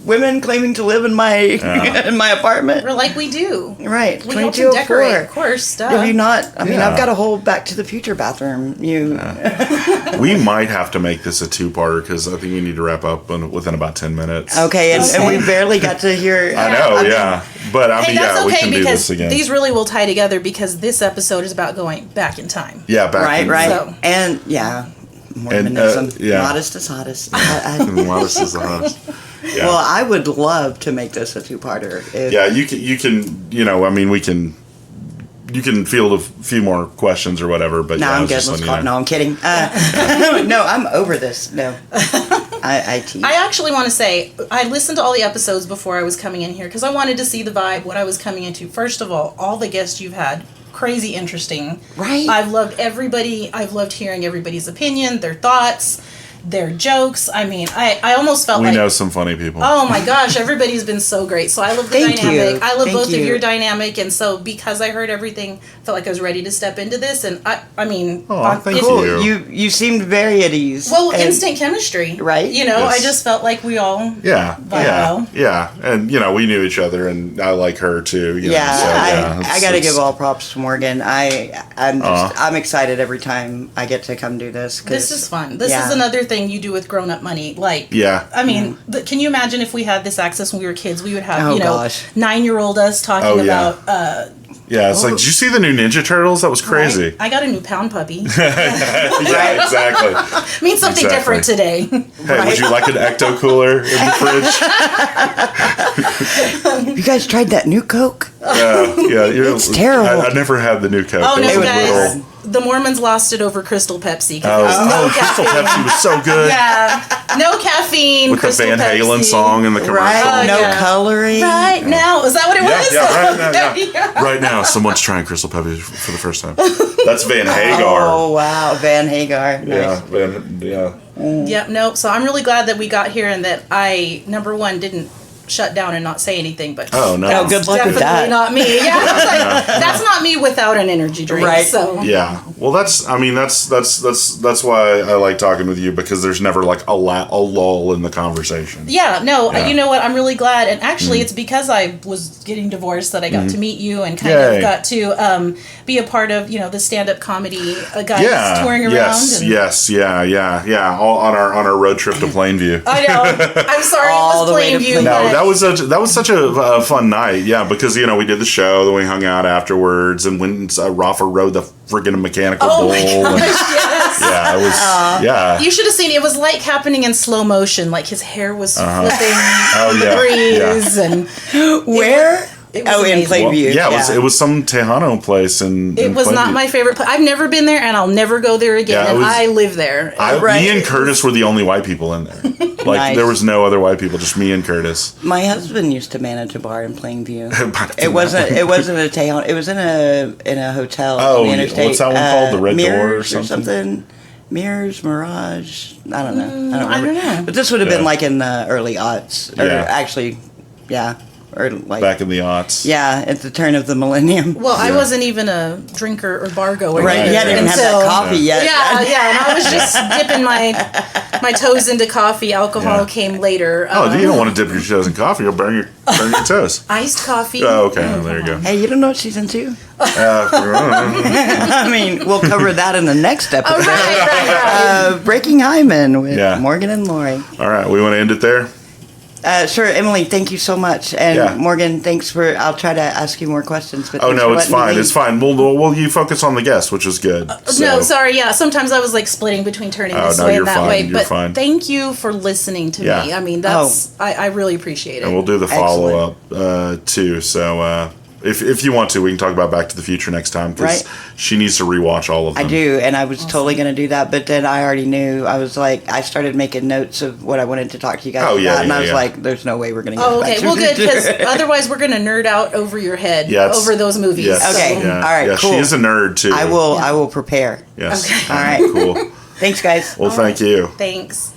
women claiming to live in my in my apartment. We're like we do. Right. We help to decorate, of course. Have you not? I mean, I've got a whole Back to the Future bathroom. We might have to make this a 2-parter because I think we need to wrap up within about 10 minutes. Okay, and we barely got to hear. I know, but that's we okay can do this again. These really will tie together because this episode is about going back in time. Yeah, back right, So. and Mormonism, modest is hottest. Modest is hottest. Yeah. Well, I would love to make this a 2-parter. You can. We can. You can field a few more questions or whatever, but I'm good. No, I'm kidding. No, I'm over this. No, I tease. I actually want to say I listened to all the episodes before I was coming in here because I wanted to see the vibe, what I was coming into. First of all the guests you've had crazy interesting. Right. I've loved everybody. I've loved hearing everybody's opinion, their thoughts, their jokes. I mean, I almost felt we like... know some funny people. Oh my gosh, everybody's been so great. So I love the Thank dynamic. you. I love Thank both you. of your dynamic. And so because I heard everything, felt like I was ready to step into this. And I mean... Thank Cool. you. You seemed very at ease. Well, and- instant chemistry. Right. You know, Yes. I just felt like we all... Yeah, vibe yeah, well. yeah, and you know we knew each other, and I like her too. You Yeah, know, so, I got to it's- give all props to Morgan. I'm excited every time I get to come do this. This is fun. This yeah. is another thing you do with grown-up money. Like, Yeah. I mean, can you imagine if we had this access when we were kids? We would have, Oh, you know, gosh. 9-year-old us talking Oh, yeah. about... Yeah, it's like, did you see the new Ninja Turtles? That was crazy. Right? I got a new pound puppy. Yeah, exactly. Means something Exactly. different today. Hey, would you like an ecto cooler in the fridge? You guys tried that new Coke? Yeah, It's terrible. I never had the new Coke. Oh, no, It was guys. little. The Mormons lost it over Crystal Pepsi. 'Cause there was no Crystal caffeine. Pepsi was so good. Yeah. No caffeine. With Crystal the Van Halen Pepsi. song in the commercial. Right? No yeah. coloring. Right now. Is that what it was? Right now, yeah. Yeah. Right now, someone's trying Crystal Pepsi for the first time. That's Van Hagar. Oh wow, Van Hagar. Yeah, Nice. yeah. Yep, nope. So I'm really glad that we got here and that I, number one, didn't shut down and not say anything. But Oh, no. that's Oh, good luck with definitely that. not me. Yeah, I was like, that's not me without an energy drink. Right. So Yeah. Well, that's why I like talking with you, because there's never like a lull in the conversation. yeah, no, Yeah. you know what? I'm really glad, and actually, it's because I was getting divorced that I got to meet you and kind Yay. of got to be a part of the stand-up comedy guys Yeah. touring around. Yes. and Yes. Yeah. All on our road trip to Plainview. I know. I'm sorry All it the was way to Plainview. No, but- that was such a fun night. Yeah, because we did the show, then we hung out afterwards, and when Rafa rode the friggin' mechanical Oh bull. my and- gosh, yes. yeah, it was. Yeah. You should have seen it. It was like happening in slow motion. Like his hair was flipping Oh, in the yeah, breeze, and Where? It was Oh, in amazing. Plainview. Yeah, it was some Tejano place, and it was not my favorite place. I've never been there, and I'll never go there again. Yeah, it and was- I live there. Me and Curtis were the only white people in there. Like Nice. there was no other white people, just me and Curtis. My husband used to manage a bar in Plainview. But It wasn't a Tejon. It was in a hotel Oh, on the interstate. what's that one called? The Red Door or Mirrors something? Mirrors, Mirage. I don't know. I don't know. But this would have Yeah. been like in the early aughts, or Yeah. actually, yeah, or like Back in the aughts. yeah, at the turn of the millennium. Well, I wasn't even a drinker or bar goer. Right, either you hadn't even had until- that coffee yet. Yeah, and I was just dipping my toes into coffee. Alcohol Yeah. came later. Oh, you don't want to dip your toes in coffee. You'll burn your toes. Iced coffee. Oh, okay. There you go. Hey, you don't know what she's into? Uh, I mean, we'll cover that in the next episode. Oh, right. Breaking Hyman with Yeah. Morgan and Lori. all right, we want to end it there. Sure, Emily, thank you so much. And Yeah. Morgan, thanks for, I'll try to ask you more questions. But Oh thanks no, for it's letting me fine. lead. It's fine. Well, you focus on the guest, which is good. No, sorry. Yeah, sometimes I was like splitting between turning Oh, this no, way you're and that fine, way. you're But fine. thank you for listening to Yeah. me. I mean, that's I really appreciate it. And we'll do the Excellent. follow up too. So if you want to, we can talk about Back to the Future next time, because Right. she needs to rewatch all of them. I do, and I was totally going to do that, but then I already knew. I was like, I started making notes of what I wanted to talk to you guys Oh, yeah, about, and yeah, I was yeah. like, there's no way we're going to get Oh, back okay. to Well, the good, because future. otherwise we're going to nerd out over your head Yeah, it's- over those movies. Yes. So. Okay. Yeah. All right, Yeah, cool. she is a nerd too. I will prepare. Yes. Okay. All right. Cool. Thanks, guys. Well, thank you. Thanks.